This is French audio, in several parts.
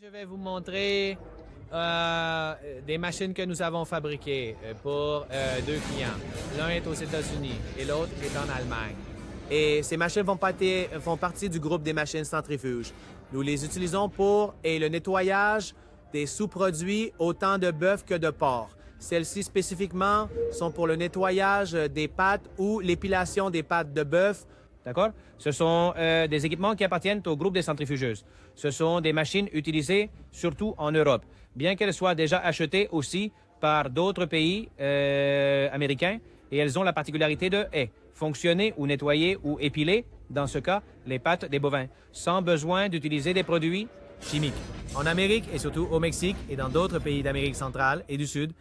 Je vais vous montrer des machines que nous avons fabriquées pour deux clients. L'un est aux États-Unis et l'autre est en Allemagne. Et ces machines font partie du groupe des machines centrifuges. Nous les utilisons pour le nettoyage des sous-produits autant de bœuf que de porc. Celles-ci spécifiquement sont pour le nettoyage des pâtes ou l'épilation des pâtes de bœuf. D'accord? Ce sont des équipements qui appartiennent au groupe des centrifugeuses. Ce sont des machines utilisées surtout en Europe, bien qu'elles soient déjà achetées aussi par d'autres pays américains, et elles ont la particularité de fonctionner ou nettoyer ou épiler, dans ce cas, les pâtes des bovins, sans besoin d'utiliser des produits chimiques. En Amérique et surtout au Mexique et dans d'autres pays d'Amérique centrale et du Sud,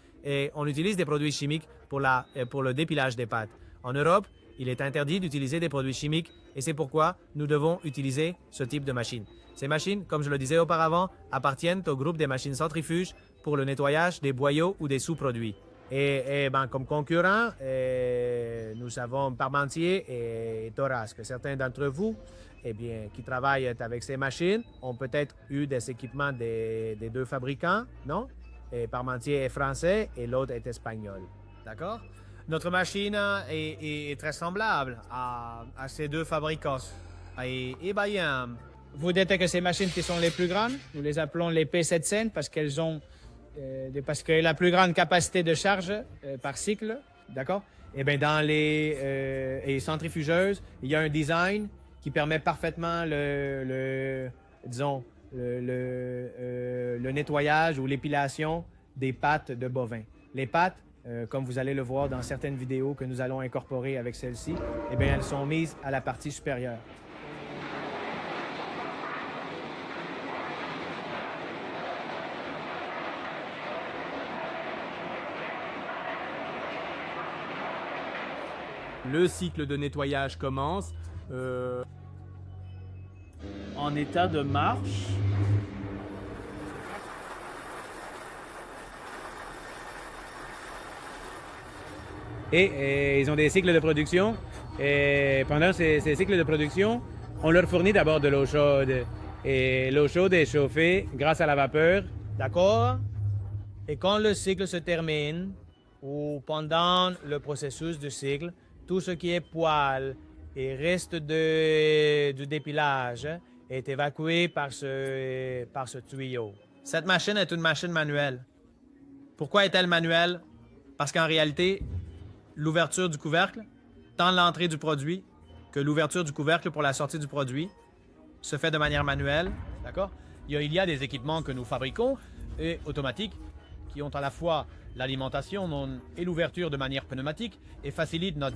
on utilise des produits chimiques pour le dépilage des pâtes. En Europe, il est interdit d'utiliser des produits chimiques et c'est pourquoi nous devons utiliser ce type de machine. Ces machines, comme je le disais auparavant, appartiennent au groupe des machines centrifuges pour le nettoyage des boyaux ou des sous-produits. Comme concurrents, nous avons Parmentier et Thoras, que certains d'entre vous qui travaillent avec ces machines ont peut-être eu des équipements des deux fabricants, non? Et Parmentier est français et l'autre est espagnol. D'accord? Notre machine est très semblable à ces deux fabricants. Vous dites que ces machines qui sont les plus grandes, nous les appelons les P700 parce qu'elles ont la plus grande capacité de charge par cycle, d'accord? Eh bien, dans les centrifugeuses, il y a un design qui permet parfaitement le nettoyage ou l'épilation des pattes de bovins. Les pattes, comme vous allez le voir dans certaines vidéos que nous allons incorporer avec celle-ci, eh bien, elles sont mises à la partie supérieure. Le cycle de nettoyage commence. En état de marche. Et ils ont des cycles de production. Et pendant ces cycles de production, on leur fournit d'abord de l'eau chaude. Et l'eau chaude est chauffée grâce à la vapeur. D'accord? Et quand le cycle se termine, ou pendant le processus du cycle, tout ce qui est poils et reste du dépilage est évacué par ce tuyau. Cette machine est une machine manuelle. Pourquoi est-elle manuelle? Parce qu'en réalité, l'ouverture du couvercle, tant l'entrée du produit que l'ouverture du couvercle pour la sortie du produit, se fait de manière manuelle. D'accord? Il y a des équipements que nous fabriquons et automatiques qui ont à la fois l'alimentation et l'ouverture de manière pneumatique et facilitent notre,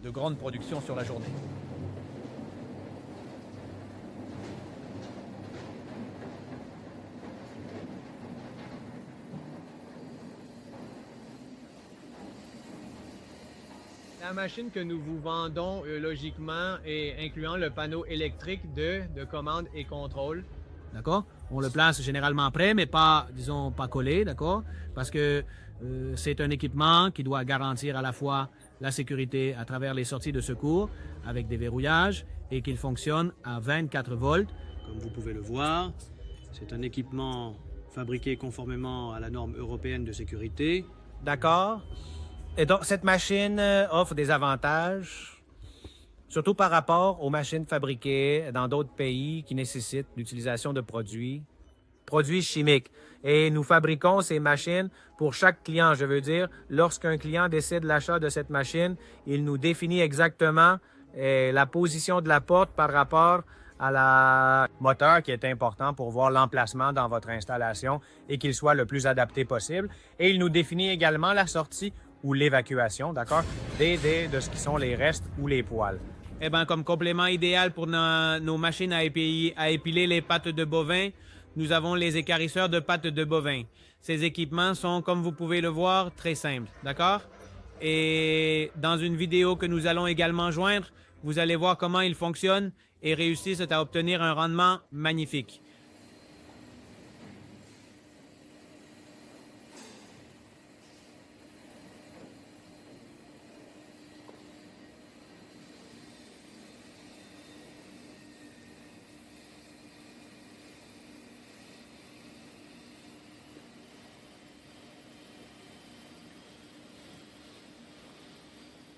de grande production sur la journée. La machine que nous vous vendons logiquement et incluant le panneau électrique de commande et contrôle. D'accord? On le place généralement prêt, mais pas collé, d'accord? Parce que c'est un équipement qui doit garantir à la fois la sécurité à travers les sorties de secours avec des verrouillages et qu'il fonctionne à 24 volts. Comme vous pouvez le voir, c'est un équipement fabriqué conformément à la norme européenne de sécurité. D'accord? Et donc, cette machine offre des avantages, surtout par rapport aux machines fabriquées dans d'autres pays qui nécessitent l'utilisation de produits chimiques. Et nous fabriquons ces machines pour chaque client. Je veux dire, lorsqu'un client décide l'achat de cette machine, il nous définit exactement la position de la porte par rapport à la moteur qui est important pour voir l'emplacement dans votre installation et qu'il soit le plus adapté possible. Et il nous définit également la sortie ou l'évacuation, d'accord, de ce qui sont les restes ou les poils. Eh bien, comme complément idéal pour nos machines à épiler les pattes de bovins, nous avons les écarisseurs de pattes de bovins. Ces équipements sont, comme vous pouvez le voir, très simples, d'accord? Et dans une vidéo que nous allons également joindre, vous allez voir comment ils fonctionnent et réussissent à obtenir un rendement magnifique.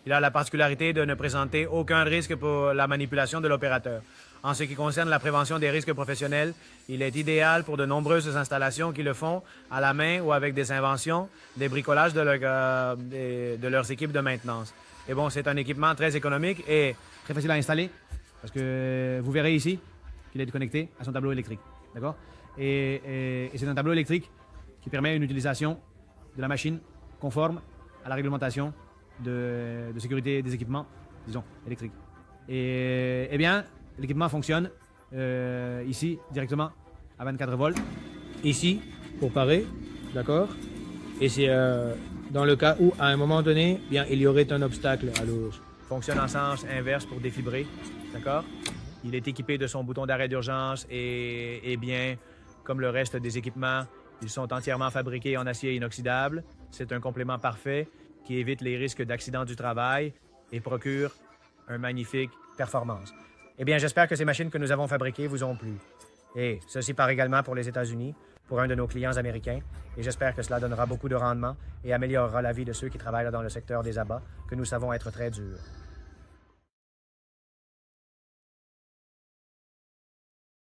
Il a la particularité de ne présenter aucun risque pour la manipulation de l'opérateur. En ce qui concerne la prévention des risques professionnels, il est idéal pour de nombreuses installations qui le font à la main ou avec des inventions, des bricolages de leurs équipes de maintenance. Et bon, c'est un équipement très économique et Très facile à installer parce que vous verrez ici qu'il est connecté à son tableau électrique. D'accord? Et c'est un tableau électrique qui permet une utilisation de la machine conforme à la réglementation de sécurité des équipements, disons, électriques. Et eh bien, l'équipement fonctionne ici directement à 24 volts. Ici, pour parer, d'accord? Et c'est dans le cas où, à un moment donné, bien, il y aurait un obstacle à l'eau. fonctionne en sens inverse pour défibrer. D'accord? Il est équipé de son bouton d'arrêt d'urgence et bien, comme le reste des équipements, ils sont entièrement fabriqués en acier inoxydable. C'est un complément parfait qui évite les risques d'accident du travail et procure une magnifique performance. Eh bien, j'espère que ces machines que nous avons fabriquées vous ont plu. Et ceci part également pour les États-Unis, pour un de nos clients américains. Et j'espère que cela donnera beaucoup de rendement et améliorera la vie de ceux qui travaillent dans le secteur des abats, que nous savons être très dur.